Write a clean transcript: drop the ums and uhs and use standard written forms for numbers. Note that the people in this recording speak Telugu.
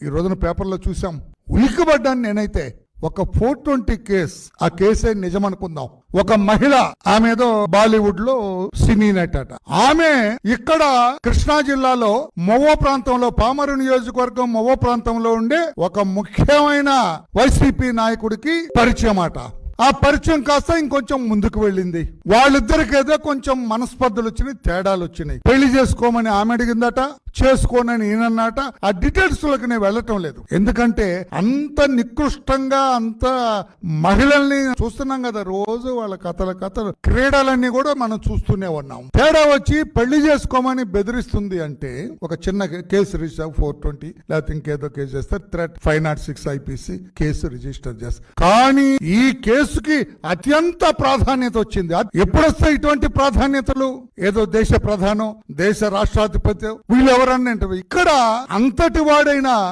ఈ రోజున పేపర్లో చూసాం, ఉలిక్కిపడ్డాను నేనైతే. ఒక 420 కేసు, ఆ కేసే నిజం అనుకుందాం. ఒక మహిళ, ఆమె ఏదో బాలీవుడ్ లో సినీ నటి అట. ఆమె ఇక్కడ కృష్ణా జిల్లాలో మొవ్వ ప్రాంతంలో, పామరు నియోజకవర్గం మొవ్వ ప్రాంతంలో ఉండే ఒక ముఖ్యమైన వైసీపీ నాయకుడికి పరిచయం అట. ఆ పరిచయం కాస్త ఇంకొంచెం ముందుకు వెళ్ళింది. వాళ్ళిద్దరికి ఏదో కొంచెం మనస్పర్ధలు వచ్చినాయి, తేడాలు వచ్చినాయి. పెళ్లి చేసుకోమని ఆమె అడిగిందట, చేసుకోనని ఈయనన్నట. ఆ డీటెయిల్స్ లోకి నేను వెళ్ళటం లేదు, ఎందుకంటే అంత నికృష్టంగా, అంత మహిళల్ని చూస్తున్నాం కదా రోజు. వాళ్ళ కథలు క్రీడలన్నీ కూడా మనం చూస్తూనే ఉన్నాం. తేడా వచ్చి పెళ్లి చేసుకోమని బెదిరిస్తుంది అంటే ఒక చిన్న కేసు రిజిస్టర్ 420 లేకపోతే ఇంకేదో కేసు చేస్తారు, థ్రెట్ 506 IPC కేసు రిజిస్టర్ చేస్తారు. కానీ ఈ కేసుకి అత్యంత ప్రాధాన్యత వచ్చింది. ఎప్పుడు వస్తాయి ఇటువంటి ప్రాధాన్యతలు? ఏదో దేశ ప్రధానం, దేశ రాష్ట్రాధిపతి, వీళ్ళు ఎవరన్నా ఇక్కడ అంతటి వాడైనా